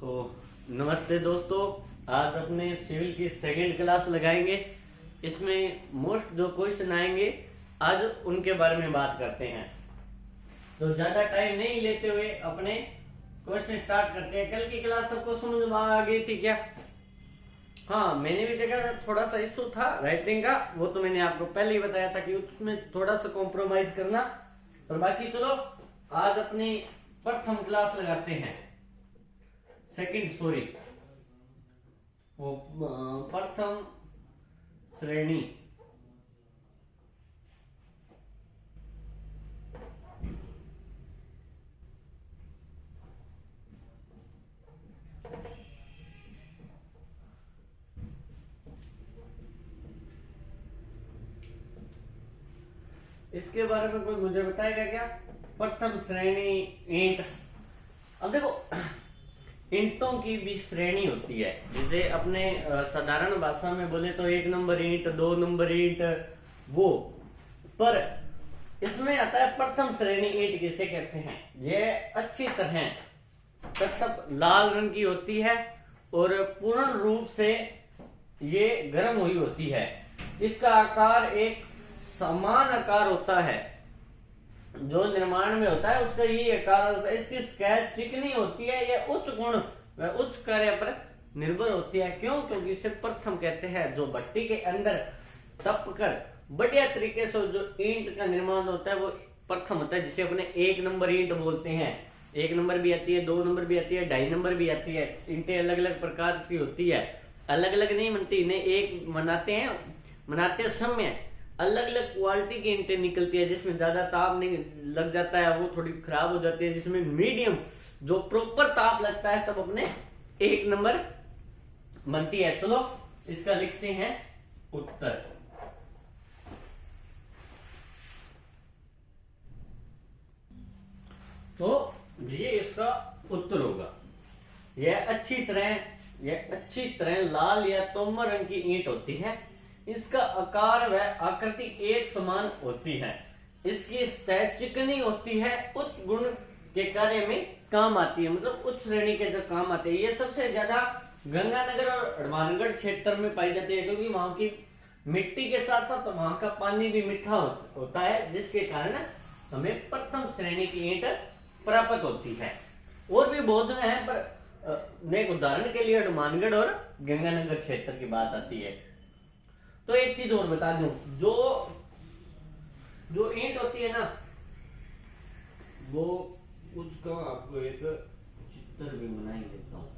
तो नमस्ते दोस्तों, आज अपने सिविल की सेकंड क्लास लगाएंगे। इसमें मोस्ट जो क्वेश्चन आएंगे आज उनके बारे में बात करते हैं। तो ज्यादा टाइम नहीं लेते हुए अपने क्वेश्चन स्टार्ट करते हैं। कल की क्लास सबको समझ में आ गई थी क्या? हाँ, मैंने भी देखा थोड़ा सा इशू था राइटिंग का, वो तो मैंने आपको पहले ही बताया था कि उसमें थोड़ा सा कॉम्प्रोमाइज करना। और बाकी चलो आज अपनी प्रथम क्लास लगाते हैं। सेकंड सॉरी, वो प्रथम श्रेणी। इसके बारे में कोई मुझे बताएगा क्या? प्रथम श्रेणी ईंट। अब देखो, ईंटों की भी श्रेणी होती है। जैसे अपने साधारण भाषा में बोले तो 1 नंबर ईंट, 2 नंबर ईंट, वो। पर इसमें आता है प्रथम श्रेणी ईंट किसे कहते हैं। ये अच्छी तरह तब लाल रंग की होती है और पूर्ण रूप से ये गर्म हुई होती है। इसका आकार एक समान आकार होता है, जो निर्माण में होता है उसका यही आकार होता है। इसकी स्केच चिकनी होती है। यह उच्च गुण व उच्च कार्य पर निर्भर होती है। क्यों? क्योंकि इसे प्रथम कहते हैं। जो भट्टी के अंदर तप कर बढ़िया तरीके से जो ईंट का निर्माण होता है वो प्रथम होता है, जिसे अपने 1 नंबर ईंट बोलते हैं। 1 नंबर भी आती है, 2 नंबर भी आती है, 2.5 नंबर भी आती है। ईंटें अलग अलग प्रकार की होती है, अलग अलग नहीं बनती। इन्हें एक बनाते समय अलग अलग क्वालिटी की ईंटें निकलती है। जिसमें ज्यादा ताप नहीं लग जाता है वो थोड़ी खराब हो जाती है। जिसमें मीडियम जो प्रॉपर ताप लगता है तब अपने 1 नंबर बनती है। चलो इसका लिखते हैं उत्तर। तो ये इसका उत्तर होगा। यह अच्छी तरह लाल या तोमर रंग की ईंट होती है। इसका आकार व आकृति एक समान होती है। इसकी सतह चिकनी होती है। उच्च गुण के कार्य में काम आती है, मतलब उच्च श्रेणी के जो काम आते हैं। ये सबसे ज्यादा गंगानगर और हनुमानगढ़ क्षेत्र में पाई जाती है, क्योंकि वहां की मिट्टी के साथ साथ वहां का पानी भी मीठा होता है, जिसके कारण हमें प्रथम श्रेणी की ईंट प्राप्त होती है। और भी बहुत जगह है, पर एक उदाहरण के लिए हनुमानगढ़ और गंगानगर क्षेत्र की बात आती है। तो एक चीज और बता दूं, जो ईंट होती है ना, वो उसका आपको एक चित्र भी बना ही देता हूं।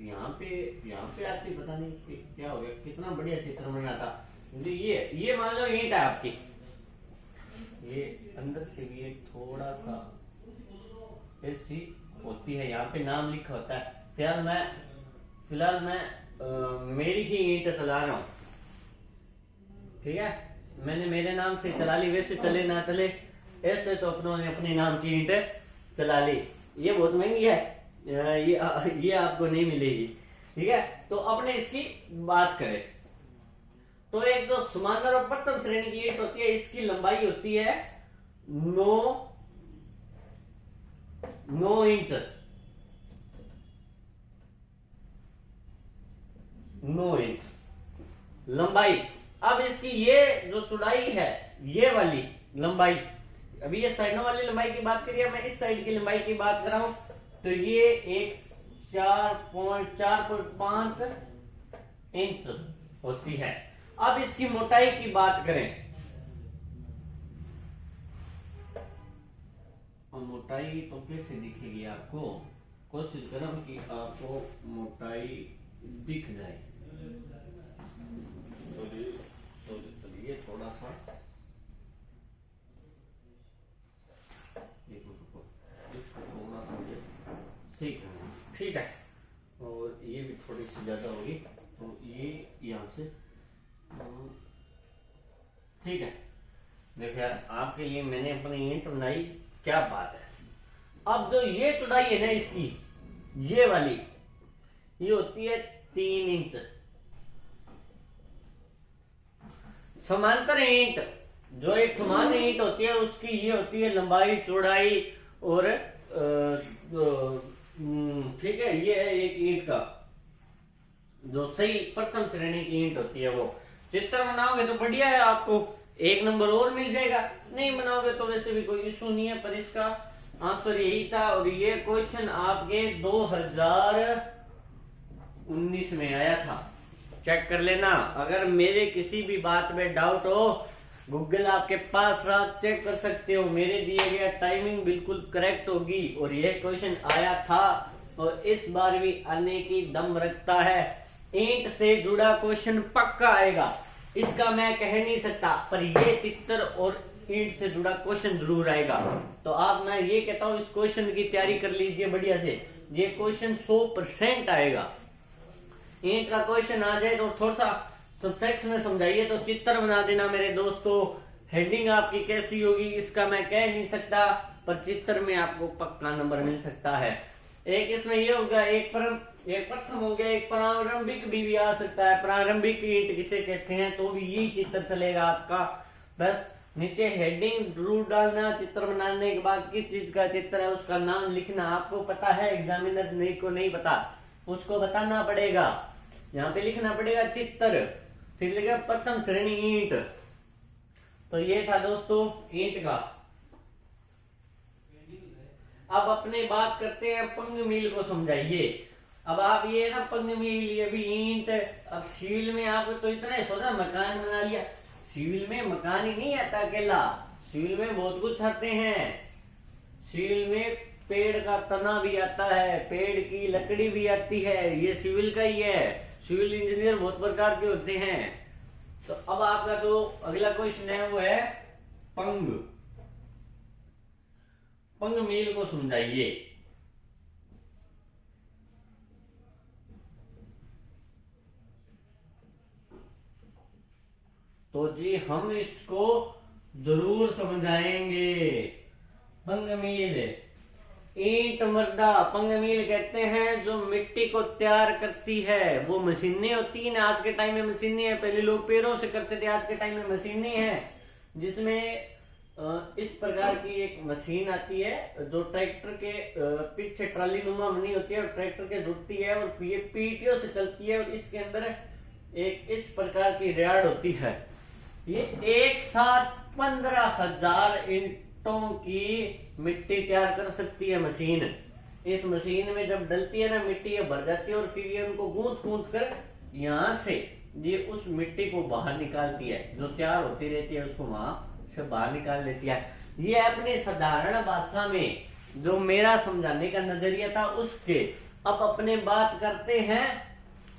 यहाँ पे आती, पता नहीं क्या हो गया, कितना बढ़िया चित्र बना था। ये मान लो ईंट है आपकी। ये अंदर से भी एक थोड़ा सा ऐसी होती है। यहाँ पे नाम लिखा होता है। फिलहाल मैं मेरी ही ईंट चला रहा हूं, ठीक है। मैंने मेरे नाम से चला ली, वैसे चले ना चले, ऐसे तो अपनों ने अपने नाम की ईंट चला ली। ये बहुत महंगी है, ये आपको नहीं मिलेगी, ठीक है। तो अपने इसकी बात करें तो एक जो सुमानर और प्रथम श्रेणी की ईंट होती है, इसकी लंबाई होती है 9 इंच। 9 इंच लंबाई। अब इसकी ये जो चौड़ाई है, ये वाली लंबाई, अभी ये साइडों वाली लंबाई की बात करिए, मैं इस साइड की लंबाई की बात कर रहा हूं। तो ये 4.5 इंच होती है। अब इसकी मोटाई की बात करें, और मोटाई तो कैसे दिखेगी आपको? कोशिश करो कि आपको मोटाई दिख जाए। चलिए थोड़ा सा देखो, इसको थोड़ा सा मुझे सही करना, ठीक है। और ये भी थोड़ी सी ज्यादा होगी, तो ये यहां से ठीक है। देखो यार, आपके लिए मैंने अपनी ईंट बनाई, क्या बात है। अब जो ये चौड़ाई है ना इसकी, ये वाली, ये होती है 3 इंच। समांतर ईंट, जो एक समान ईंट होती है उसकी ये होती है लंबाई चौड़ाई और ठीक है, ये है एक ईंट का जो सही प्रथम श्रेणी की ईंट होती है। वो चित्र बनाओगे तो बढ़िया है, आपको 1 नंबर और मिल जाएगा। नहीं बनाओगे तो वैसे भी कोई इशू नहीं है, पर इसका आंसर यही था। और ये क्वेश्चन आपके 2019 में आया था, चेक कर लेना। अगर मेरे किसी भी बात में डाउट हो, गूगल आपके पास रहा, चेक कर सकते हो। मेरे दिए गया टाइमिंग बिल्कुल करेक्ट होगी और यह क्वेश्चन आया था और इस बार भी आने की दम रखता है। ईंट से जुड़ा क्वेश्चन पक्का आएगा, इसका मैं कह नहीं सकता, पर ये चित्र और ईंट से जुड़ा क्वेश्चन जरूर आएगा। तो आप मैं ये कहता हूँ इस क्वेश्चन की तैयारी कर लीजिए बढ़िया से, ये क्वेश्चन 100% आएगा। ईंट का क्वेश्चन आ जाए तो थोड़ा सा सब्जेक्ट में समझाइए तो चित्र बना देना मेरे दोस्तों। हेडिंग आपकी कैसी होगी इसका मैं कह नहीं सकता, पर चित्र में आपको पक्का नंबर मिल सकता है। एक इसमें ये होगा, एक प्रथम हो गया, एक प्रारंभिक भी आ सकता है। प्रारंभिक ईंट किसे कहते हैं तो भी यही चित्र चलेगा आपका। बस नीचे हेडिंग जरूर डालना, चित्र बनाने के बाद किस चीज का चित्र है उसका नाम लिखना। आपको पता है, एग्जामिनर नहीं को नहीं पता, उसको बताना पड़ेगा। यहाँ पे लिखना पड़ेगा चित्र, फिर लिखा प्रथम श्रेणी ईंट। तो ये था दोस्तों ईंट का। अब अपने बात करते हैं पंग मील को समझाइए। अब आप ये ना पंग मील, ये भी ईंट। अब सिविल में आप तो इतना सोचा मकान बना लिया, सिविल में मकान ही नहीं आता अकेला, सिविल में बहुत कुछ आते हैं। सिविल में पेड़ का तना भी आता है, पेड़ की लकड़ी भी आती है, ये सिविल का ही है। सिविल इंजीनियर बहुत प्रकार के होते हैं। तो अब आपका जो अगला क्वेश्चन है वो है पंग। पंग मील को समझाइए। तो जी हम इसको जरूर समझाएंगे। पंग मील, ईंट मर्दा पंग मील कहते हैं जो मिट्टी को तैयार करती है। वो मशीनें होती है ना, आज के टाइम में मशीनें हैं, पहले लोग पैरों से करते थे, आज के टाइम में मशीनें हैं, जिसमें इस प्रकार की एक मशीन आती है जो ट्रैक्टर के पीछे ट्राली नुमा बनी होती है और ट्रैक्टर के जुड़ती है और ये पीटियों से चलती है और इसके अंदर एक इस प्रकार की रॉड होती है। ये एक साथ 15,000 ईंटों की मिट्टी तैयार कर सकती है मशीन। इस मशीन में जब डलती है ना मिट्टी, ये भर जाती है और फिर ये उनको गूंथ कर यहाँ से ये उस मिट्टी को बाहर निकालती है, जो तैयार होती रहती है उसको वहां से बाहर निकाल देती है। ये अपने साधारण भाषा में जो मेरा समझाने का नजरिया था उसके। अब अपने बात करते हैं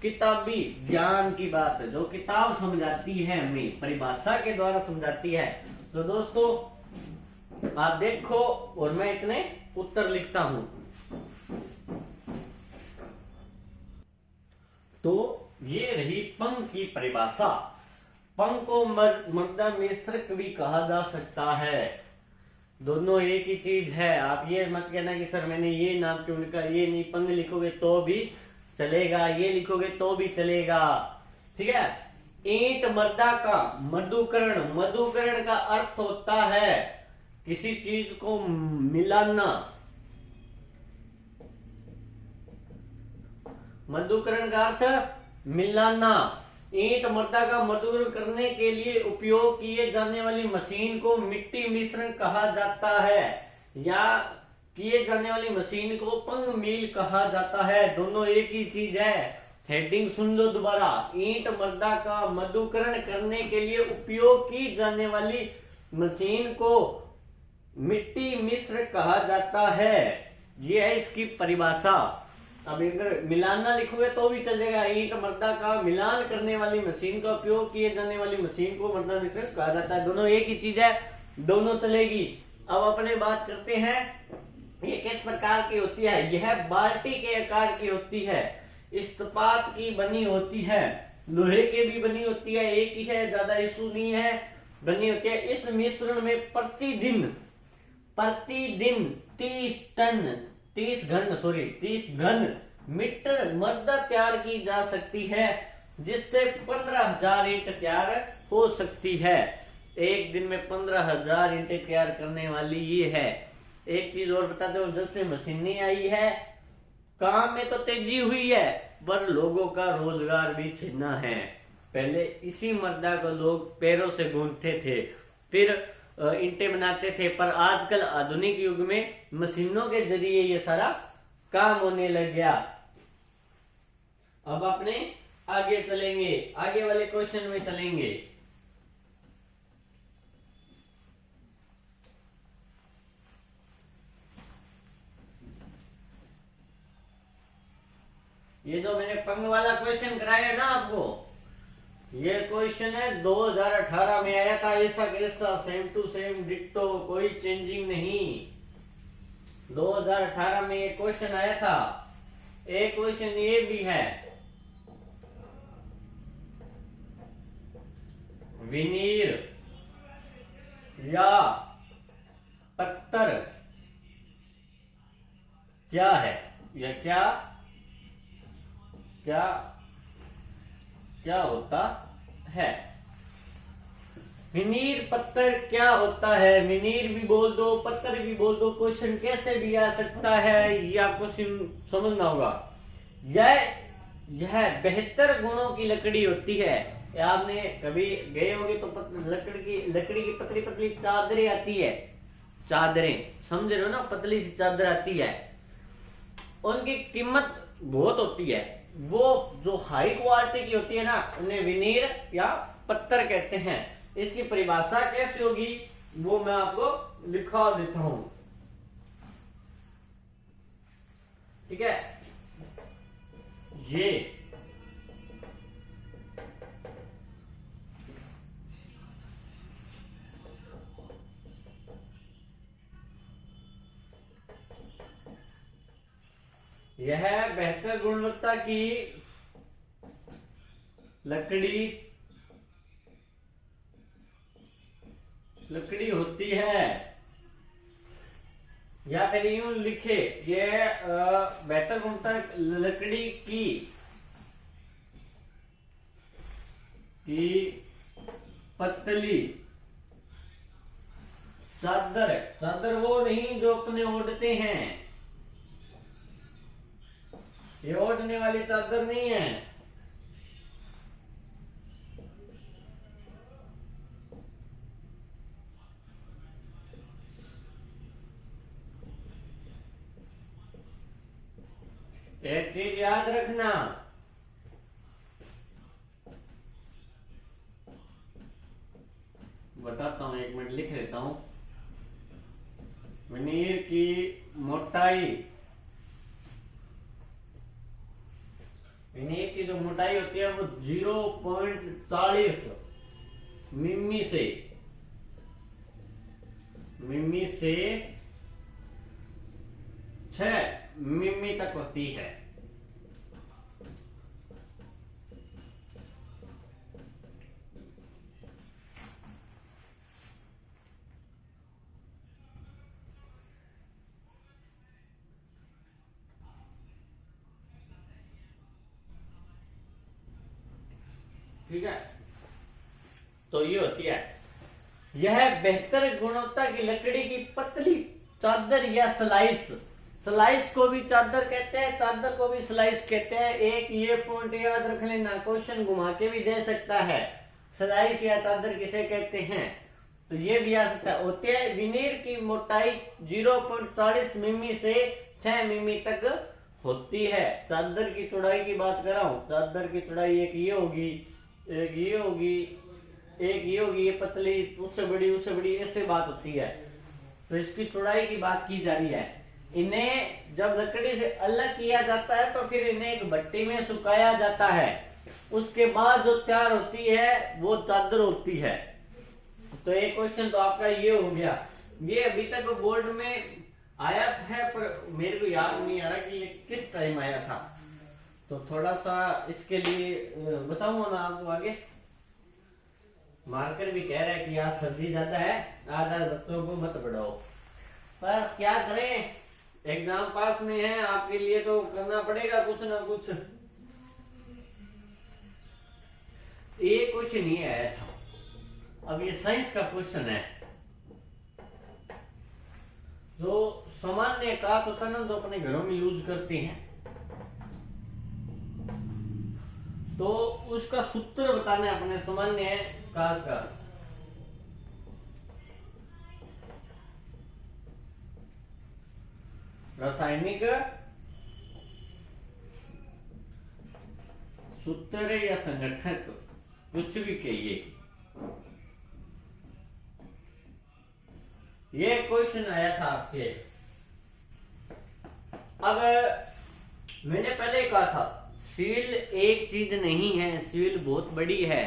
किताबी ज्ञान की बात, जो किताब समझाती है हमें, परिभाषा के द्वारा समझाती है। तो दोस्तों आप देखो और मैं इतने उत्तर लिखता हूं। तो ये रही पंग की परिभाषा। पंग को मृदा मिश्रक भी कहा जा सकता है। दोनों एक ही चीज है। आप ये मत कहना कि सर मैंने ये नाम क्यों लिखा, ये नहीं। पंग लिखोगे तो भी चलेगा, ये लिखोगे तो भी चलेगा, ठीक है। ईंट मृदा का मधुकरण, मधुकरण का अर्थ होता है किसी चीज को मिलाना। मधुकरण का अर्थ मिलाना। ईंट मृदा का मधुकरण करने के लिए उपयोग किए जाने वाली मशीन को मिट्टी मिश्रण कहा जाता है, या किए जाने वाली मशीन को पंग मील कहा जाता है। दोनों एक ही चीज है। हेडिंग सुन लो दोबारा। ईंट मृदा का मधुकरण करने के लिए उपयोग की जाने वाली मशीन को मिट्टी मिश्र कहा जाता है। ये है इसकी परिभाषा। अब अगर मिलाना लिखोगे तो भी चलेगा। ईंट मृदा का मिलान करने वाली मशीन का उपयोग किए जाने वाली मशीन को मृदा मिश्रण कहा जाता है। दोनों एक ही चीज है, दोनों चलेगी। अब अपने बात करते हैं ये किस प्रकार की होती है। यह बाल्टी के आकार की होती है, इस्पात की बनी होती है, लोहे के भी बनी होती है, एक ही है, ज्यादा इशू नहीं है, बनी होती है। इस मिश्रण में प्रतिदिन 30 घन मीटर मृदा तैयार की जा सकती है, जिससे 15,000 ईंट तैयार हो सकती है। एक दिन में 15,000 ईंटें तैयार करने वाली ये है। एक चीज और बताते हो, जब से मशीनें आई है काम में तो तेजी हुई है, पर लोगों का रोजगार भी छिना है। पहले इसी मर्दा को लोग पैरों से गूंथते थे, फिर ईंटें बनाते थे, पर आजकल आधुनिक युग में मशीनों के जरिए ये सारा काम होने लग गया। अब अपने आगे चलेंगे, आगे वाले क्वेश्चन में चलेंगे। ये जो मैंने पंग वाला क्वेश्चन कराया ना आपको, ये क्वेश्चन है 2018 में आया था, ऐसा कैसा सेम टू सेम डिट्टो, कोई चेंजिंग नहीं। 2018 में ये क्वेश्चन आया था। एक क्वेश्चन ये भी है, विनीर या पत्थर क्या है, या क्या क्या क्या होता है। विनीर पत्थर क्या होता है, विनीर भी बोल दो पत्थर भी बोल दो, क्वेश्चन कैसे भी आ सकता है, ये आपको समझना होगा। यह बेहतर गुणों की लकड़ी होती है। आपने कभी गए होंगे तो लकड़ी की पतली पतली चादरें आती है, चादरें समझ रहे हो ना, पतली सी चादर आती है, उनकी कीमत बहुत होती है। वो जो हाई क्वालिटी की होती है ना, उन्हें विनीर या पत्थर कहते हैं। इसकी परिभाषा कैसे होगी वो मैं आपको लिखा देता हूं, ठीक है। यह बेहतर गुणवत्ता की लकड़ी होती है, या फिर यूं लिखे, यह बेहतर गुणवत्ता लकड़ी की पतली चादर वो नहीं जो अपने ओढ़ते हैं, ये ओढ़ने वाली चादर नहीं है। एक चीज याद रखना, बताता हूं, एक मिनट लिख लेता हूं। विनीर की मोटाई, विनीर की जो मोटाई होती है वो 0.40 मिमी से 6 मिमी तक होती है। ठीक है, तो ये होती है, यह बेहतर गुणवत्ता की लकड़ी की पतली चादर या स्लाइस को भी चादर कहते हैं, चादर को भी स्लाइस कहते हैं। एक ये पॉइंट याद रख लेना, क्वेश्चन घुमा के भी दे सकता है, स्लाइस या चादर किसे कहते हैं, तो ये भी आ सकता है। होते हैं विनीर की मोटाई 0.40 मिमी से 6 मिमी तक होती है। चादर की चौड़ाई की बात कर रहा हूं, चादर की चौड़ाई एक ये होगी, एक ये होगी, एक ये होगी, ये पतली उससे बड़ी, ऐसे बात होती है। तो इसकी चौड़ाई की बात की जा रही है। इन्हें जब लकड़ी से अलग किया जाता है तो फिर इन्हें एक भट्टी में सुखाया जाता है, उसके बाद जो तैयार होती है वो चादर होती है। तो एक क्वेश्चन तो आपका ये हो गया। ये अभी तक बोर्ड में आया है पर मेरे को याद नहीं आ रहा कि ये किस टाइम आया था, तो थोड़ा सा इसके लिए बताऊंगा ना आपको आगे। मार्कर भी कह रहा है कि आज सर्दी ज्यादा है, आज बच्चों को मत पढ़ाओ, पर क्या करें, एग्जाम पास में है, आपके लिए तो करना पड़ेगा कुछ ना कुछ। ये कुछ नहीं आया था, अब ये साइंस का क्वेश्चन है। जो सामान्य कांच होता है ना, जो अपने घरों में यूज करते हैं, तो उसका सूत्र बताना है अपने सामान्य कांच का। रासायनिक सूत्र या संगठक, कुछ भी कहिए, ये क्वेश्चन आया था आपके। अब मैंने पहले कहा था सिविल एक चीज नहीं है, सिविल बहुत बड़ी है,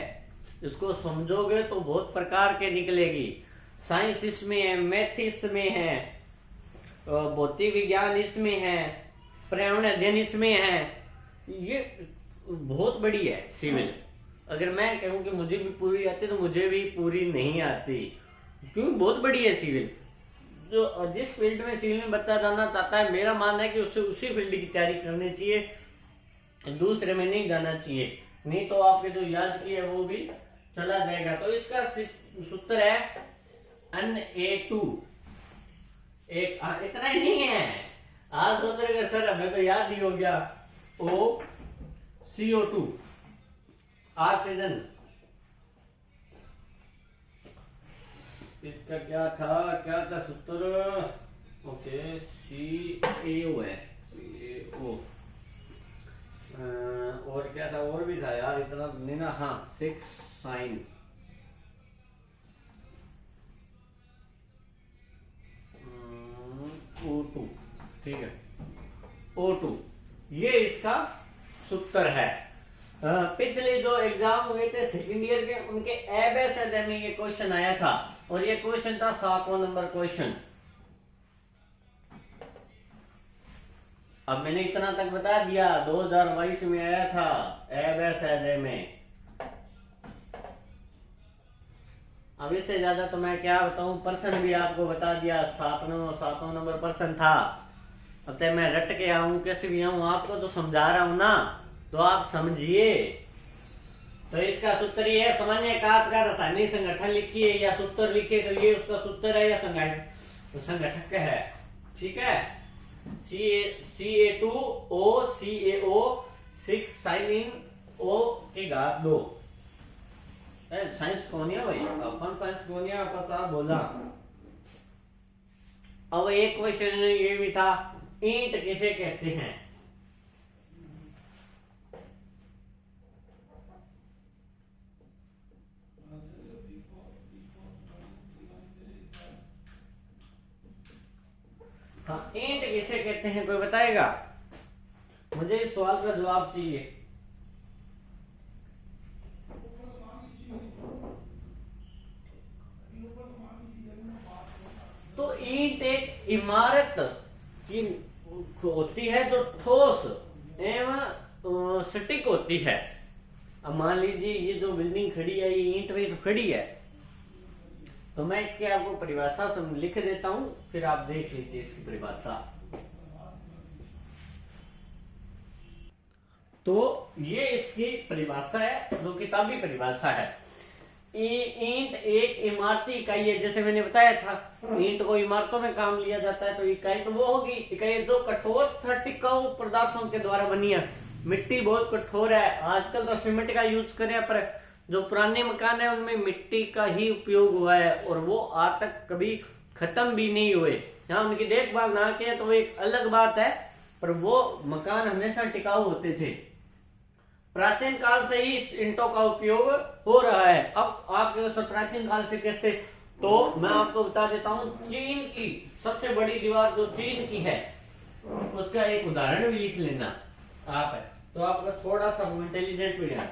इसको समझोगे तो बहुत प्रकार के निकलेगी। साइंस इसमें है, मैथ इसमें है, भौतिक विज्ञान इसमें है, पर्यावरण अध्ययन इसमें है, ये बहुत बड़ी है सिविल। अगर मैं कहूं कि मुझे भी पूरी आती तो मुझे भी पूरी नहीं आती, क्योंकि बहुत बड़ी है सिविल। जो जिस फील्ड में सिविल में बच्चा जाना चाहता है, मेरा मानना है कि उससे उसी फील्ड की तैयारी करनी चाहिए, दूसरे में नहीं जाना चाहिए, नहीं तो आपके जो याद की है वो भी चला जाएगा। तो इसका सूत्र है Na2। एक इतना ही नहीं है, आज सोच रहे सर हमें तो याद ही हो गया, CO2 ऑक्सीजन। इसका क्या था सूत्र? ओके, CaO है, CaO। और क्या था, और भी था यार, इतना नहीं ना। हाँ, 6 साइन O2, ठीक है, O2, ये इसका सूत्र है। पिछले जो एग्जाम हुए थे सेकंड ईयर के, उनके एबीएस अध्याय में ये क्वेश्चन आया था, और ये क्वेश्चन था 7वां नंबर क्वेश्चन। अब मैंने इतना तक बता दिया, 2022 में आया था एबीएस अध्याय में। अब इससे ज्यादा तो मैं क्या बताऊं, पर्सन भी आपको बता दिया, 7वां नंबर पर्सन था। अब चाहे मैं रट के आऊं कैसे भी आऊं, आपको तो समझा रहा हूं ना, तो आप समझिए। तो इसका सूत्र ये है, सामान्य कांच का रासायनिक संगठन लिखिए या सूत्र लिखिए, तो ये उसका सूत्र है या संगठक है, ठीक है। CA2O CaO 6 साइन O के घात 2। साइंस कौन है भाई, अपन साइंस कौन है, अपन साहब बोला। अब एक क्वेश्चन ये भी था, ईंट किसे कहते हैं? हाँ, ईंट किसे कहते हैं, कोई बताएगा? मुझे इस सवाल का जवाब चाहिए। तो ईंट एक इमारत की होती है जो ठोस एवं सटीक होती है। अब मान लीजिए ये जो बिल्डिंग खड़ी है, ये ईंट में तो खड़ी है, तो मैं इसकी आपको परिभाषा लिख देता हूं, फिर आप देख लीजिए इसकी परिभाषा। तो ये इसकी परिभाषा है, जो किताबी परिभाषा है। ईंट एक इमारती इकाई है, जैसे मैंने बताया था, ईंट को इमारतों में काम लिया जाता है, तो इकाई तो वो होगी इकाई जो कठोर तथा टिकाऊ पदार्थों के द्वारा बनी है। मिट्टी बहुत कठोर है, आजकल तो सीमेंट का यूज करें, पर जो पुराने मकान है उनमें मिट्टी का ही उपयोग हुआ है, और वो आज तक कभी खत्म भी नहीं हुए। यहाँ उनकी देखभाल ना किया तो वो एक अलग बात है, पर वो मकान हमेशा टिकाऊ होते थे। प्राचीन काल से ही ईंटों का उपयोग हो रहा है। अब आप प्राचीन काल से कैसे, तो मैं आपको बता देता हूं, चीन की सबसे बड़ी दीवार जो चीन की है, उसका एक उदाहरण भी लिख लेना आप है, तो आपका थोड़ा सा इंटेलिजेंट भी है।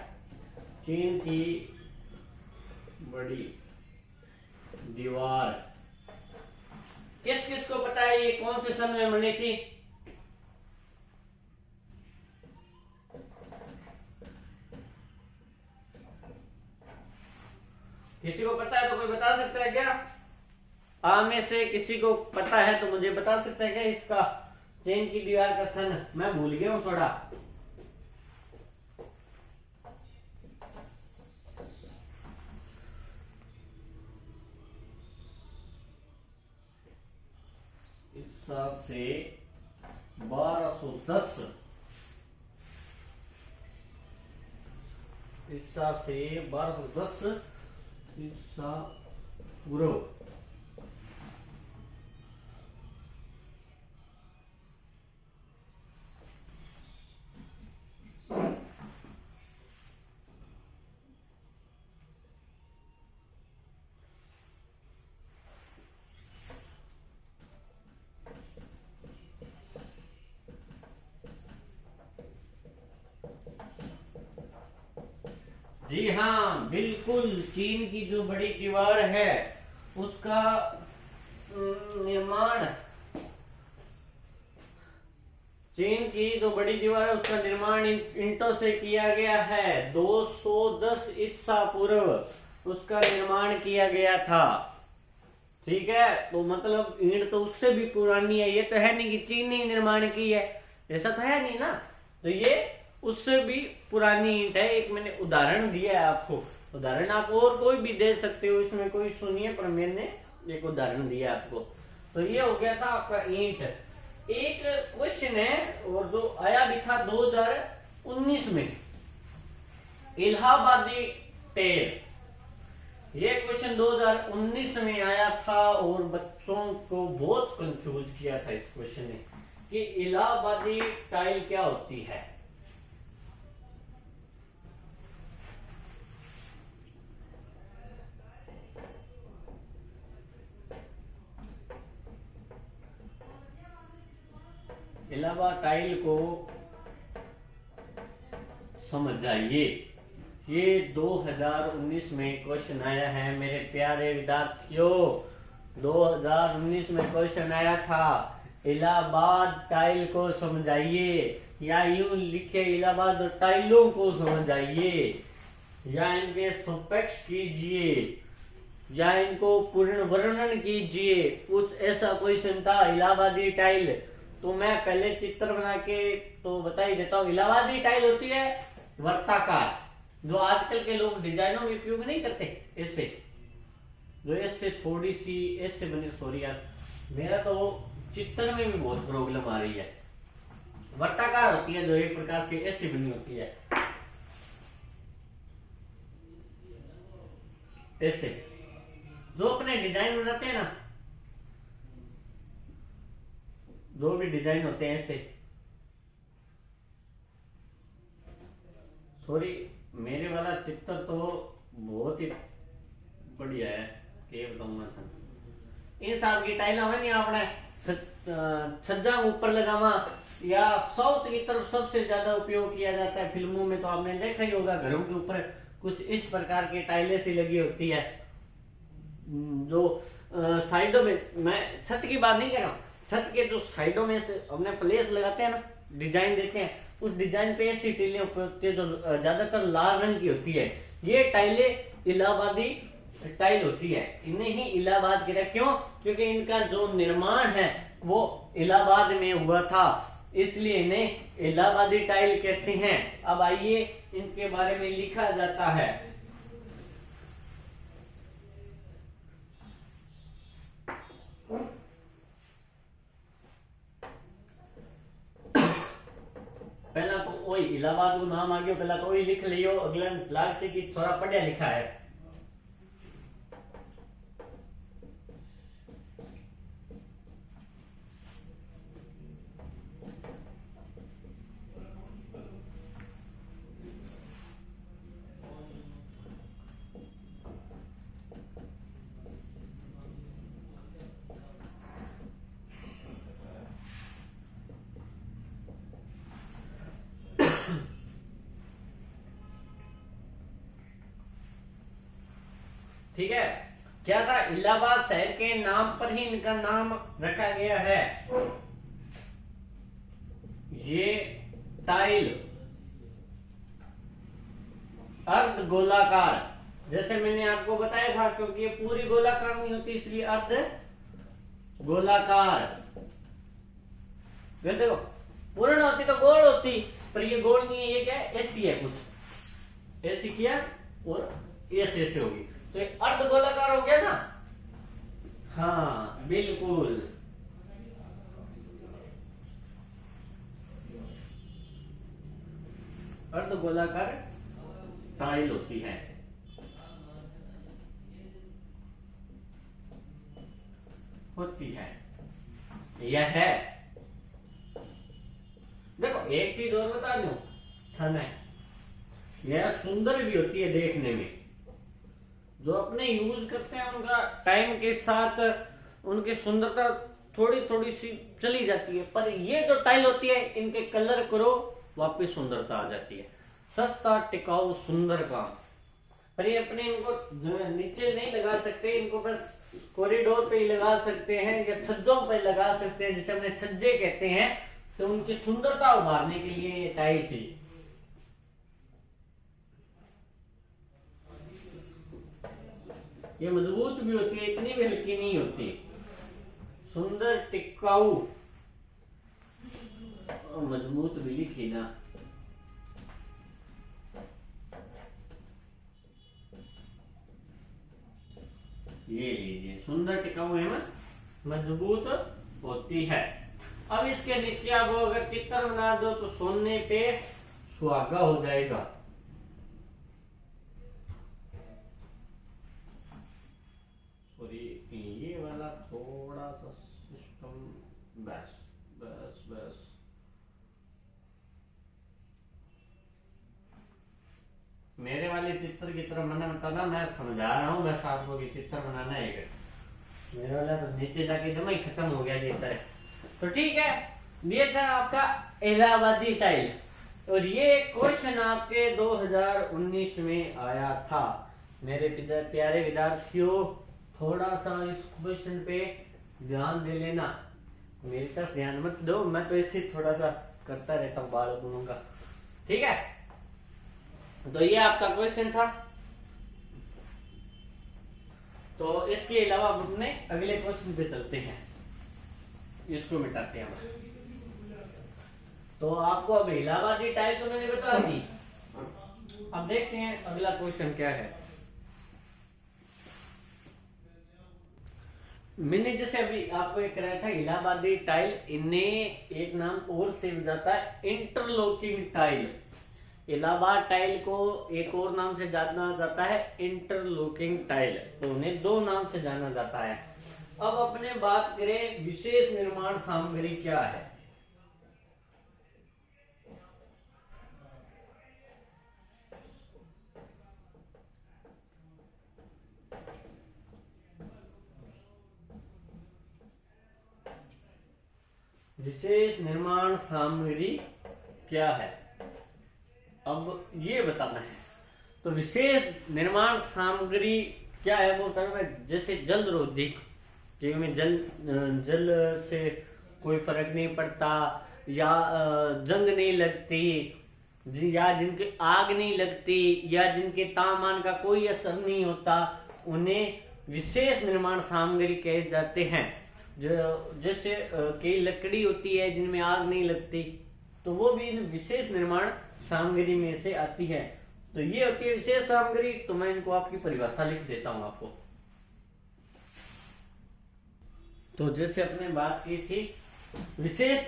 चीन की बड़ी दीवार किस किस को पता है, ये कौन से सन में बनी थी? किसी को पता है तो कोई बता सकता है क्या? आप में से किसी को पता है तो मुझे बता सकता है क्या इसका चीन की दीवार का सन? मैं भूल गया हूं थोड़ा। ईसा से 1210 ईसा से 1210 ईसा पूर्व जी हाँ बिल्कुल, चीन की जो बड़ी दीवार है उसका निर्माण, चीन की जो बड़ी दीवार है उसका निर्माण ईंटों से किया गया है। 210 ईसा पूर्व उसका निर्माण किया गया था। ठीक है, तो मतलब ईंट तो उससे भी पुरानी है, ये तो है नहीं कि चीन ने निर्माण की है, ऐसा तो है नहीं ना। तो ये उससे भी पुरानी ईंट है। एक मैंने उदाहरण दिया है आपको, उदाहरण आप और कोई भी दे सकते हो, इसमें कोई सुनिए, पर मैंने एक उदाहरण दिया आपको। तो ये हो गया था आपका ईंट। एक क्वेश्चन है और जो आया भी था 2019 में, इलाहाबादी टेल। ये क्वेश्चन 2019 में आया था और बच्चों को बहुत कंफ्यूज किया था इस क्वेश्चन ने कि इलाहाबादी टाइल क्या होती है। इलाहाबाद टाइल को समझ जाइए। ये 2019 में क्वेश्चन आया है मेरे प्यारे विद्यार्थियों, 2019 में क्वेश्चन आया था। इलाहाबाद टाइल को समझाइए, या यूं लिखे इलाहाबाद टाइलों को समझाइए, या इनके सपेक्ष कीजिए, या इनको पूर्ण वर्णन कीजिए। कुछ ऐसा क्वेश्चन था इलाहाबादी टाइल। तो मैं पहले चित्र बना के तो बता ही देता हूँ। इलाहाबादी टाइल होती है वर्ताकार, जो आजकल के लोग डिजाइनों में उपयोग नहीं करते, ऐसे जो ऐसे थोड़ी सी ऐसे बने। सॉरी यार, मेरा तो चित्र में भी बहुत प्रॉब्लम आ रही है। वर्ताकार होती है जो एक प्रकार की ऐसी बनी होती है, ऐसे जो अपने डिजाइन बनाते हैं ना, जो भी डिजाइन होते हैं ऐसे। सॉरी, मेरे वाला चित्र तो बहुत ही बढ़िया है, क्या बताऊंगा था। इन साल की टाइल है नहीं आपने छज्जा ऊपर लगावा, या साउथ की तरफ सबसे ज्यादा उपयोग किया जाता है फिल्मों में, तो आपने देखा ही होगा घरों के ऊपर कुछ इस प्रकार की टाइलें सी लगी होती है, जो साइडों में, मैं छत की बात नहीं कर रहा हूँ, छत के जो साइडों में से अपने प्लेस लगाते हैं ना, डिजाइन देते हैं, उस डिजाइन पे ऐसी टाइलें होती है जो ज्यादातर लाल रंग की होती है। ये टाइलें इलाहाबादी टाइल होती है। इन्हें ही इलाहाबाद कह रहे हैं। क्यों? क्योंकि इनका जो निर्माण है वो इलाहाबाद में हुआ था, इसलिए इन्हें इलाहाबादी टाइल कहते हैं। अब आइए इनके बारे में लिखा जाता है। पहला तो वही इलाहाबाद को नाम आ गया, पहला तो वही लिख लियो, अगला लाग से कि थोड़ा पढ़िया लिखा है। ठीक है, क्या था, इलाहाबाद शहर के नाम पर ही इनका नाम रखा गया है। ये टाइल अर्ध गोलाकार, जैसे मैंने आपको बताया था, क्योंकि ये पूरी गोलाकार नहीं होती इसलिए अर्ध गोलाकार। देखो पूर्ण होती तो गोल होती, पर ये गोल नहीं है, ये क्या है, ऐसी है, कुछ ऐसी किया और ऐसे ऐसे होगी, तो ये अर्ध गोलाकार हो गया ना। हाँ बिल्कुल, अर्धगोलाकार टाइल होती है। यह है। देखो एक चीज और बता दूं, थन है, यह सुंदर भी होती है देखने में। जो अपने यूज करते हैं उनका टाइम के साथ उनकी सुंदरता थोड़ी थोड़ी सी चली जाती है, पर ये जो टाइल होती है इनके कलर करो वापस सुंदरता आ जाती है। सस्ता टिकाऊ सुंदर काम। पर ये अपने इनको जो है नीचे नहीं लगा सकते, इनको बस कॉरिडोर पे ही लगा सकते हैं या छज्जों पे लगा सकते हैं, जिसे अपने छज्जे कहते हैं। तो उनकी सुंदरता उभारने के लिए ये टाइल थी। ये मजबूत भी होती है, इतनी भी हल्की नहीं होती। सुंदर टिकाऊ और मजबूत भी लिखी ना। ये लीजिए, सुंदर टिकाऊ एवं मजबूत होती है। अब इसके नीचे आप अगर चित्र बना दो तो सोने पे सुहागा हो जाएगा। और ये वाला थोड़ा सा सिस्टम, बस बस बस। मेरे वाले चित्र की तरफ मैंने बताना, मैं समझा रहा हूँ बस आपको कि चित्र बनाना है। मेरे वाला तो नीचे जाके जमा ही खत्म हो गया चित्र। तो ठीक है, ये था आपका इलाहाबादी टाइल और ये क्वेश्चन आपके 2019 में आया था। मेरे प्यारे विद्यार्थियों, थोड़ा सा इस क्वेश्चन पे ध्यान दे लेना। मेरी तरफ ध्यान मत दो, मैं तो इसे थोड़ा सा करता रहता हूँ बालकों का। ठीक है, तो ये आपका क्वेश्चन था। तो इसके अलावा अपने अगले क्वेश्चन पे चलते हैं, इसको मिटाते हैं हम। तो आपको अब इलाहाबादी टाइल तो मैंने बता दी। अब देखते हैं अगला क्वेश्चन क्या है। मैंने जैसे अभी आपको एक कराया था इलाहाबादी टाइल, इन्हें एक नाम और से भी जाता है इंटरलॉकिंग टाइल। इलाहाबाद टाइल को एक और नाम से जाना जाता है इंटरलॉकिंग टाइल। तो उन्हें दो नाम से जाना जाता है। अब अपने बात करें विशेष निर्माण सामग्री क्या है। विशेष निर्माण सामग्री क्या है, अब ये बताना है। तो विशेष निर्माण सामग्री क्या है वो बताना है। जैसे जल रोधी, जिनमें जल से कोई फर्क नहीं पड़ता, या जंग नहीं लगती, या जिनके आग नहीं लगती, या जिनके तापमान का कोई असर नहीं होता, उन्हें विशेष निर्माण सामग्री कहे जाते हैं। जो जैसे कई लकड़ी होती है जिनमें आग नहीं लगती, तो वो भी विशेष निर्माण सामग्री में से आती है। तो ये होती है विशेष सामग्री। तो मैं इनको आपकी परिभाषा लिख देता हूं आपको। तो जैसे अपने बात की थी विशेष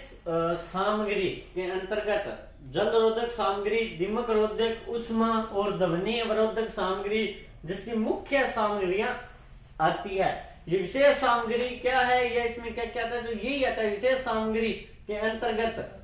सामग्री के अंतर्गत जल रोधक सामग्री, दीमक रोधक, ऊष्मा और ध्वनि अवरोधक सामग्री जैसी मुख्य सामग्रियां आती है। ये विशेष सामग्री क्या है, या इसमें क्या क्या आता है, तो यही आता है विशेष सामग्री के अंतर्गत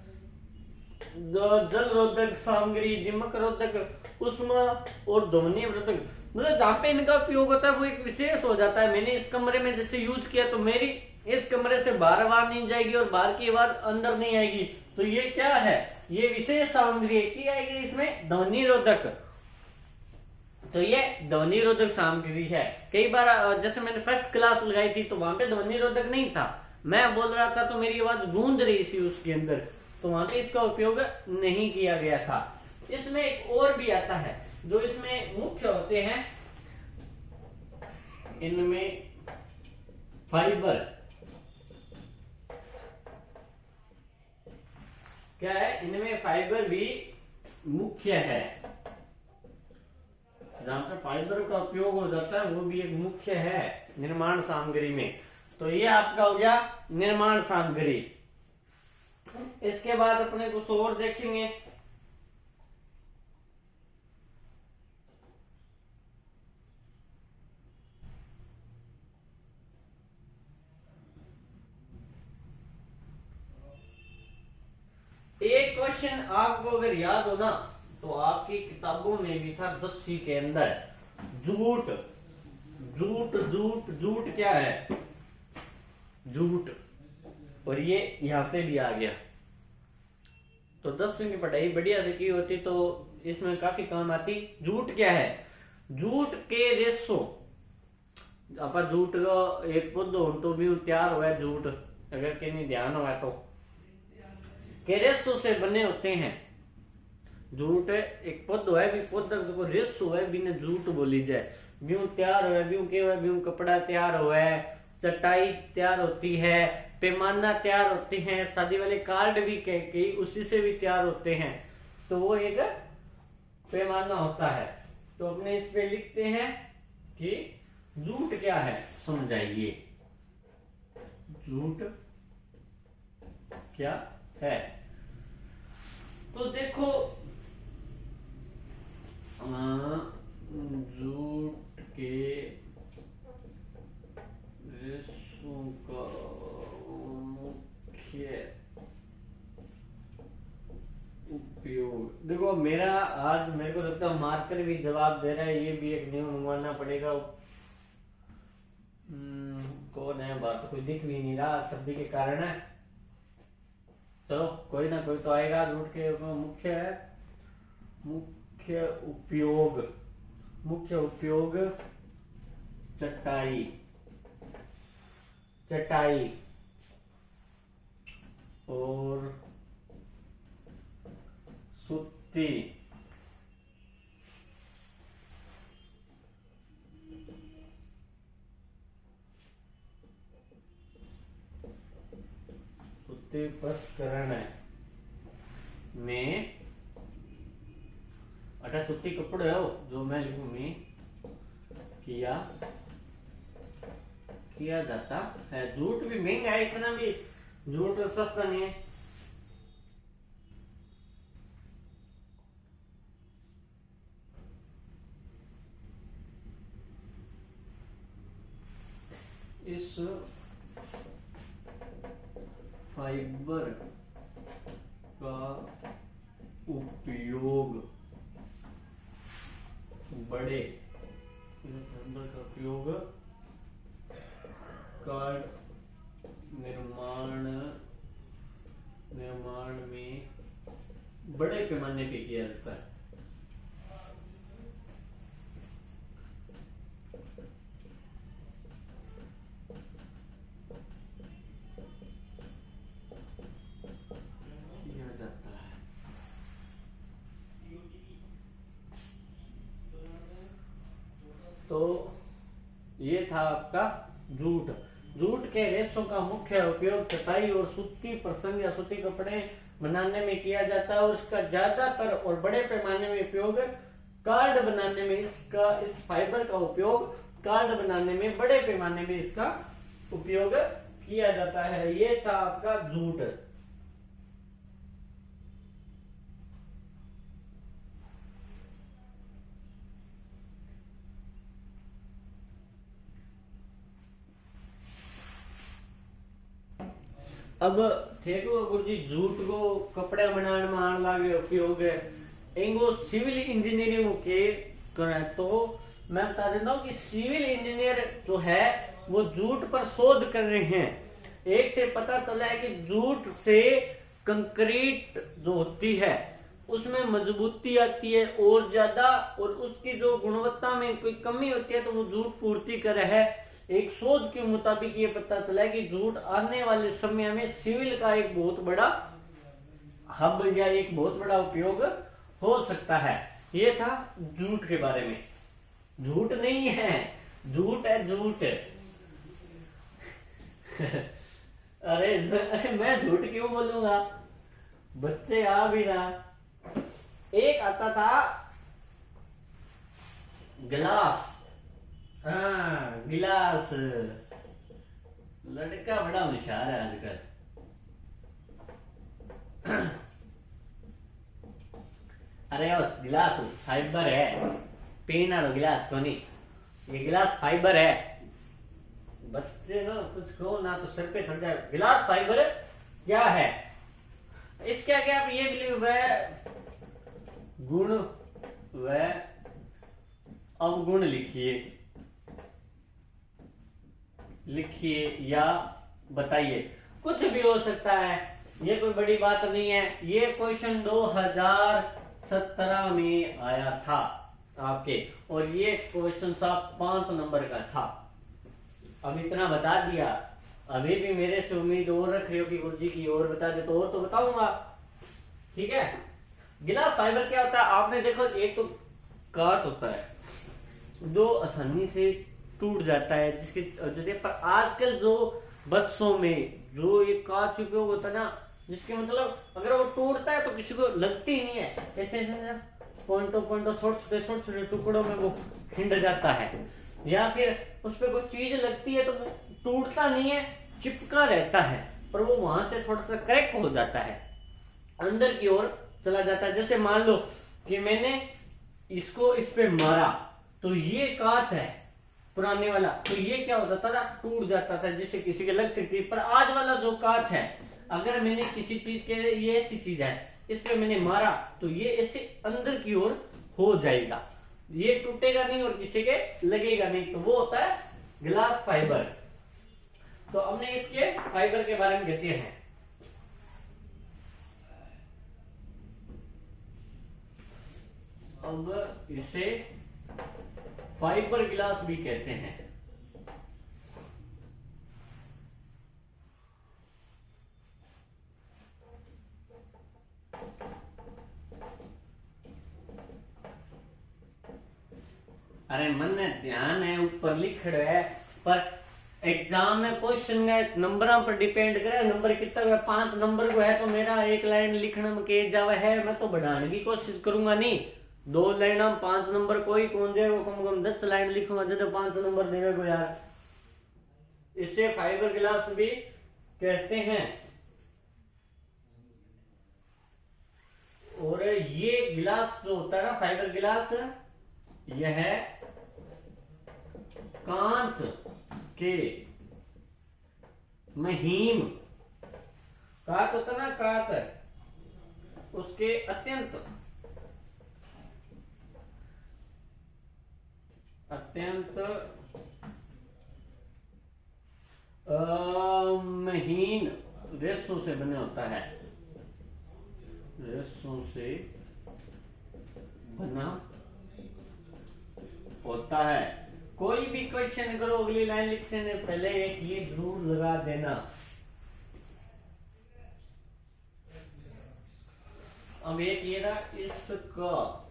जल रोधक सामग्री, दीमक रोधक, ऊष्मा और ध्वनि अवरोधक। मतलब जहां पे इनका उपयोग होता है वो एक विशेष हो जाता है। मैंने इस कमरे में जैसे यूज किया तो मेरी इस कमरे से बाहर आवाज नहीं जाएगी और बाहर की आवाज अंदर नहीं आएगी। तो ये क्या है, ये विशेष सामग्री है। क्या आएगी इसमें, ध्वनि रोधक। तो ये ध्वनि रोधक सामग्री है। कई बार जैसे मैंने फर्स्ट क्लास लगाई थी तो वहां पे ध्वनि रोधक नहीं था, मैं बोल रहा था तो मेरी आवाज गूंज रही थी उसके अंदर, तो वहां पे इसका उपयोग नहीं किया गया था। इसमें एक और भी आता है जो इसमें मुख्य होते हैं, इनमें फाइबर क्या है, इनमें फाइबर भी मुख्य है। जहां पर फाइबर का उपयोग हो जाता है वो भी एक मुख्य है निर्माण सामग्री में। तो ये आपका हो गया निर्माण सामग्री। इसके बाद अपने कुछ और देखेंगे। क्वेश्चन आपको अगर याद हो ना तो आपकी किताबों में भी था 10वीं के अंदर, जूट जूट जूट जूट क्या है, जूट, और ये यहाँ पे भी आ गया। तो 10वीं की पढ़ाई बढ़िया से की होती तो इसमें काफी काम आती। जूट क्या है, जूट के रेशो, आप जूट का एक पौधो तो भी तैयार हुआ है जूट, अगर कहीं ध्यान हुआ तो के रेशो से बने होते हैं। जूट एक पौधो है, भी पौधा जो रेशो है बिना जूट बोली जाए, ब्यूं तैयार हुआ है, ब्यूं के हुआ, ब्यूं कपड़ा तैयार हुआ है, चटाई तैयार होती है, पैमाना तैयार होते हैं, शादी वाले कार्ड भी कई उसी से भी तैयार होते हैं। तो वो एक पैमाना होता है। तो अपने इस पे लिखते हैं कि जूट क्या है, समझाइए जूट क्या है। तो देखो जूट के रेशों का मुख्य उपयोग, देखो मेरा आज मेरे को लगता है मार्कर भी जवाब दे रहा है, ये भी एक न्यू मंगवाना पड़ेगा। कौन है, बात तो कोई दिख भी नहीं रहा सर्दी के कारण है। चलो कोई ना कोई तो आएगा। जूट के मुख्य उपयोग चटाई और सुत्ती, प्रसंस्करण में, अटा सूती कपड़े हो जो मैं लिखूं में किया जाता है। जूट भी महंगा है, इतना भी जूट सस्ता नहीं है। इस फाइबर का उपयोग कार्ड निर्माण में बड़े पैमाने पे किया जाता है। तो ये था आपका जूट। जूट के रेशों का मुख्य उपयोग चटाई और सूती प्रसंग या सूती कपड़े बनाने में किया जाता है और इसका ज्यादातर और बड़े पैमाने में उपयोग कार्ड बनाने में, इस फाइबर का उपयोग कार्ड बनाने में बड़े पैमाने में इसका उपयोग किया जाता है। ये था आपका जूट। अब देखो गुरुजी, जूट को कपड़े बनाने में आने लगे उपयोग है, इनको सिविल इंजीनियरिंग के करें। तो मैं बता देता हूँ कि सिविल इंजीनियर जो है वो जूट पर शोध कर रहे हैं। एक से पता चला है कि जूट से कंक्रीट जो होती है उसमें मजबूती आती है और ज्यादा, और उसकी जो गुणवत्ता में कोई कमी होती है तो वो जूट पूर्ति कर है। एक शोध के मुताबिक ये पता चला है कि जूट आने वाले समय में सिविल का एक बहुत बड़ा हब या एक बहुत बड़ा उपयोग हो सकता है। ये था जूट के बारे में। झूठ नहीं है, जूट है, जूट। अरे मैं झूठ क्यों बोलूंगा, बच्चे आ भी ना। एक आता था गिलास, हाँ गिलास, लड़का बड़ा होशियार है आजकल। अरे ओ गिलास फाइबर है, पीना लो गिलास को नहीं, ये गिलास फाइबर है। बच्चे ना कुछ कहो ना तो सिर पे चढ़ जाए। गिलास फाइबर क्या है? इसके आगे आप ये भी वह गुण व अवगुण लिखिए या बताइए, कुछ भी हो सकता है, ये कोई बड़ी बात नहीं है। ये क्वेश्चन 2017 में आया था आपके, और ये क्वेश्चन साहब 5 नंबर का था। अब इतना बता दिया, अभी भी मेरे से उम्मीद और रख रहे हो कि गुरुजी की और बता दे, तो और तो बताऊंगा, ठीक है। गिलास फाइबर क्या होता है, आपने देखो, एक तो कांच होता है जो आसानी से टूट जाता है, जिसके पर आजकल जो बच्चों में जो ये कांच उपयोग होता है ना, जिसके मतलब अगर वो टूटता है तो किसी को लगती ही नहीं है, ऐसे पॉइंटों छोटे छोटे टुकड़ों में वो खिंड जाता है, या फिर उस पर कोई चीज लगती है तो वो टूटता नहीं है, चिपका रहता है, पर वो वहां से थोड़ा सा क्रैक हो जाता है, अंदर की ओर चला जाता है। जैसे मान लो कि मैंने इसको इस पे मारा, तो ये कांच है पुराने वाला, तो ये क्या होता था ना, टूट जाता था, जिससे किसी के लग सकती है। पर आज वाला जो कांच है, अगर मैंने किसी चीज के, ये ऐसी चीज है, इस पे मैंने मारा तो ये ऐसे अंदर की ओर हो जाएगा, ये टूटेगा नहीं और किसी के लगेगा नहीं, तो वो होता है ग्लास फाइबर। तो हमने इसके फाइबर के बारे में कहते हैं। अब इसे फाइबर गिलास भी कहते हैं। अरे मन ध्यान है, ऊपर लिख रहे है, पर एग्जाम में क्वेश्चन में नंबर पर डिपेंड करे, नंबर कितना है, 5 नंबर को है तो मेरा 1 लाइन लिखने में के जावा है, मैं तो बढ़ाने की कोशिश करूंगा नहीं, 2 लाइन हम 5 नंबर कोई कौन जाए, वो कम से कम 10 लाइन लिखूंगा, जब 5 नंबर देने को यार। इसे फाइबर गिलास भी कहते हैं। और ये गिलास जो होता है ना, फाइबर गिलास, यह है कांच के महीन, कांच होता ना, कांच है उसके अत्यंत महीन रेशों से बने होता है, रेशों से बना होता है। कोई भी क्वेश्चन करो, अगली लाइन लिखने से पहले एक ये जरूर लगा देना। अब एक ये रहा, इसका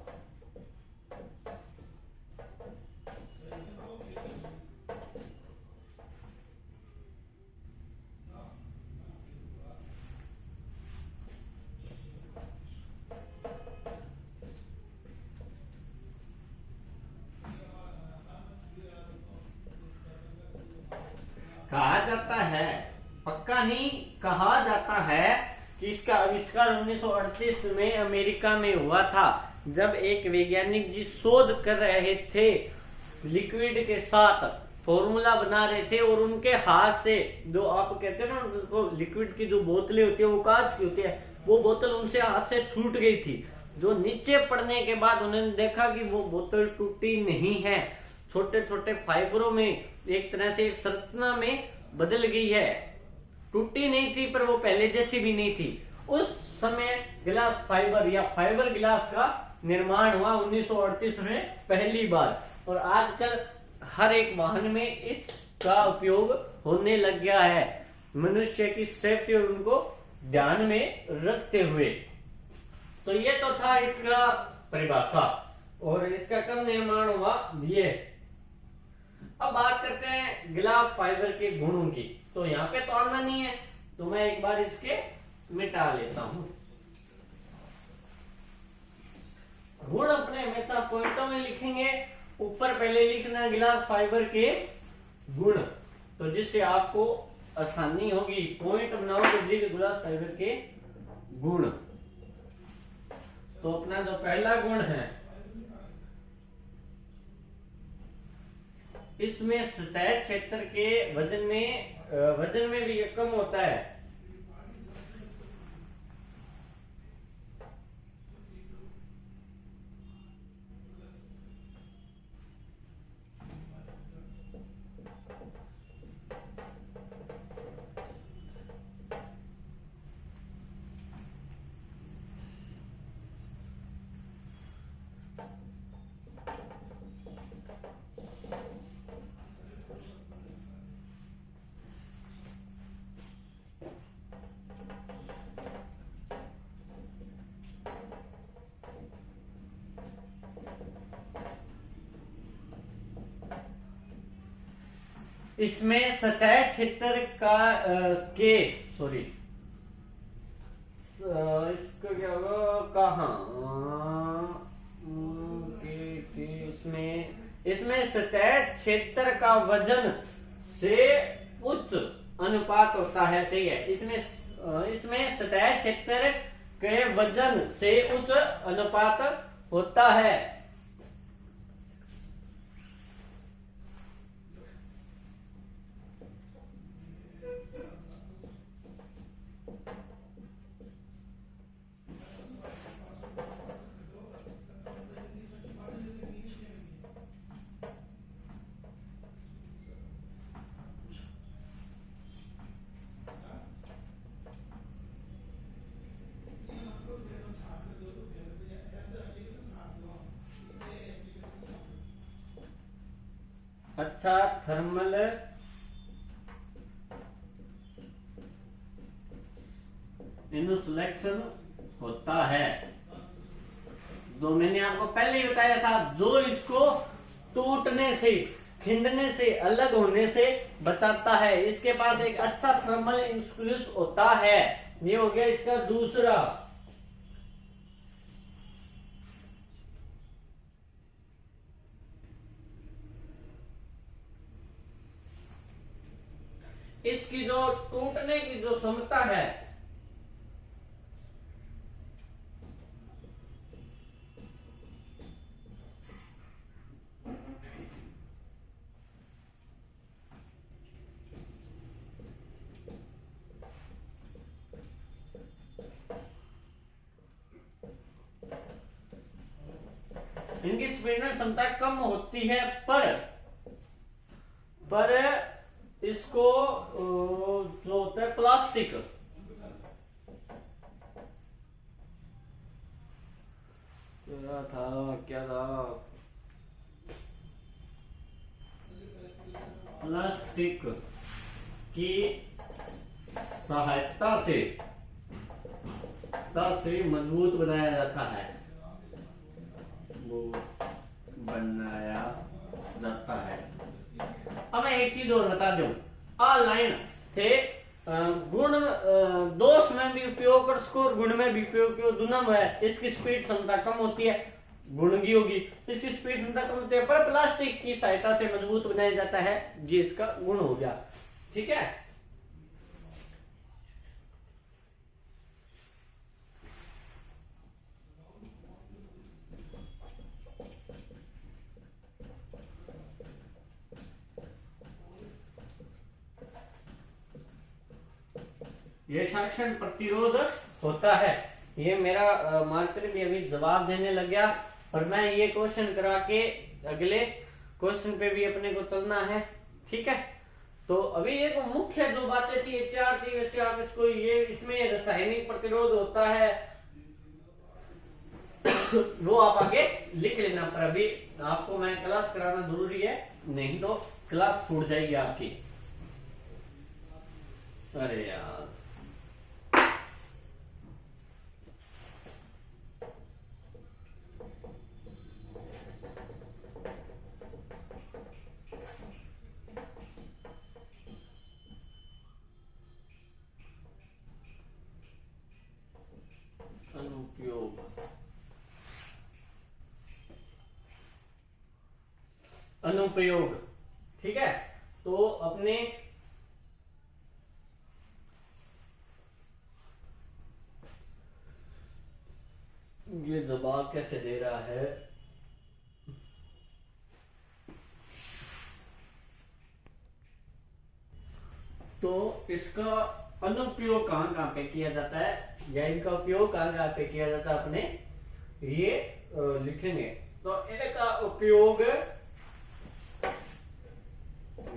कहा जाता है, पक्का नहीं, कहा जाता है कि इसका आविष्कार 1938 में अमेरिका में हुआ था, जब एक वैज्ञानिक जी शोध कर रहे थे, लिक्विड के साथ फॉर्मूला बना रहे थे, और उनके हाथ से, जो आप कहते हैं ना, उसको लिक्विड की जो बोतलें होती है वो कांच की होती है, वो बोतल उनसे हाथ से छूट गई थी। जो नीचे पड़ने के बाद उन्होंने देखा कि वो बोतल टूटी नहीं है, छोटे छोटे फाइबरों में एक तरह से एक संरचना में बदल गई है, टूटी नहीं थी, पर वो पहले जैसी भी नहीं थी। उस समय गिलास फाइबर या फाइबर गिलास का निर्माण हुआ 1938 में पहली बार, और आजकल हर एक वाहन में इसका उपयोग होने लग गया है, मनुष्य की सेफ्टी और उनको ध्यान में रखते हुए। तो ये तो था इसका परिभाषा, और इसका कब निर्माण हुआ ये। अब बात करते हैं गिलास फाइबर के गुणों की। तो यहाँ पे तो आना नहीं है, तो मैं एक बार इसके मिटा लेता हूं। गुण अपने हमेशा पॉइंटों में लिखेंगे, ऊपर पहले लिखना गिलास फाइबर के गुण, तो जिससे आपको आसानी होगी। पॉइंट बनाओ तो गिलास फाइबर के गुण। तो अपना जो पहला गुण है, इसमें सतह क्षेत्र के वजन में भी कम होता है। इसमें सतह क्षेत्र का के सॉरी इसको क्या होगा कहाँ के इसमें सतह क्षेत्र का वजन से उच्च अनुपात होता है। सही है। इसमें सतह क्षेत्र के वजन से उच्च अनुपात होता है। अच्छा थर्मल इंसुलेशन होता है। जो मैंने आपको पहले ही बताया था, जो इसको टूटने से खिंडने से अलग होने से बचाता है। इसके पास एक अच्छा थर्मल इंसुलेशन होता है। ये हो गया इसका दूसरा। इसकी जो टूटने की जो क्षमता है इनकी स्पीडमेंट क्षमता कम होती है, पर इसको जो होता है प्लास्टिक क्या था प्लास्टिक की सहायता से मजबूत बनाया जाता है। वो बनाया जाता है। अब मैं एक चीज और बता दूं, ऑनलाइन थे गुण दोष में भी उपयोग कर स्कोर गुण में भी उपयोग दुनम है। इसकी स्पीड क्षमता कम होती है, गुण की होगी। इसकी स्पीड क्षमता कम होती है, पर प्लास्टिक की सहायता से मजबूत बनाया जाता है। ये इसका गुण हो गया। ठीक है। ये संरक्षण प्रतिरोध होता है। ये मेरा मार्कर भी अभी जवाब देने लग गया, और मैं ये क्वेश्चन करा के अगले क्वेश्चन पे भी अपने को चलना है। ठीक है। तो अभी एक मुख्य जो बातें थी, ये चार थी, वैसे आप इसको ये इसमें रासायनिक प्रतिरोध होता है वो आप आगे लिख लेना। पर अभी आपको मैं क्लास कराना जरूरी है, नहीं तो क्लास छूट जाएगी आपकी। अरे यार अनुप्रयोग। ठीक है। तो अपने ये जवाब कैसे दे रहा है, तो इसका अनुप्रयोग कहां कहां पे किया जाता है, या इनका उपयोग कहां कहां पे किया जाता है अपने ये लिखेंगे। तो इनका उपयोग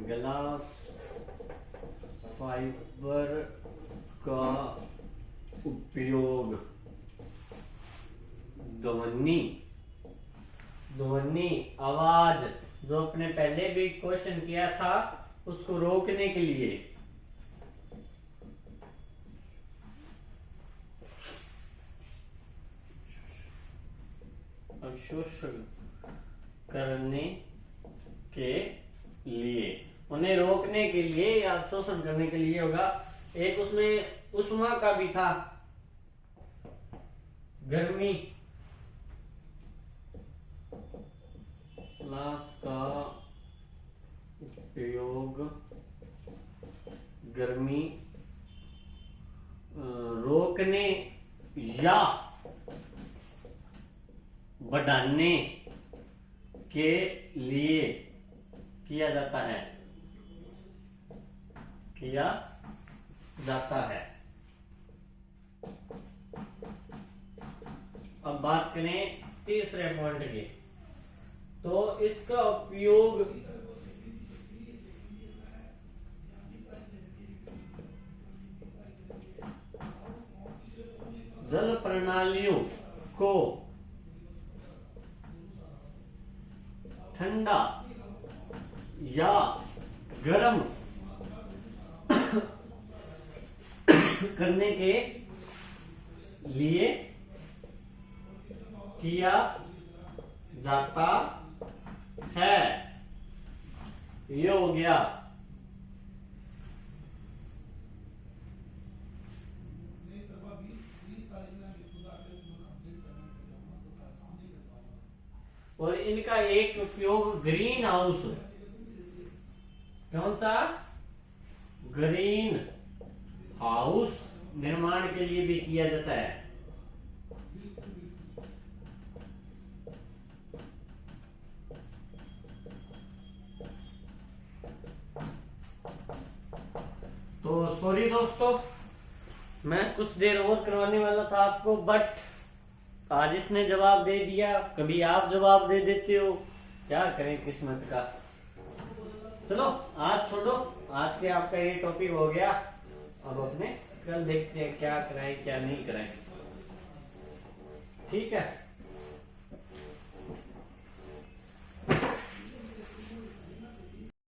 ग्लास फाइबर का उपयोग ध्वनि आवाज, जो अपने पहले भी क्वेश्चन किया था, उसको रोकने के लिए अवशोषण करने के लिए उन्हें रोकने के लिए या शोषण करने के लिए होगा। एक उसमें उष्मा का भी था, गर्मी, लाश का उपयोग गर्मी रोकने या बढ़ाने के लिए किया जाता है, किया जाता है। अब बात करें तीसरे पॉइंट की, तो इसका उपयोग जल प्रणालियों को ठंडा या गर्म करने के लिए किया जाता है। ये हो गया। और इनका एक उपयोग ग्रीन हाउस, कौन सा, ग्रीन हाउस निर्माण के लिए भी किया जाता है। तो सॉरी दोस्तों, मैं कुछ देर और करवाने वाला था आपको, बट आज इसने जवाब दे दिया। कभी आप जवाब दे देते हो, क्या करें किस्मत का। चलो आज छोड़ो, आज के आपका ये टॉपिक हो गया। अब अपने कल देखते हैं क्या कराएं क्या नहीं कराएं। ठीक है।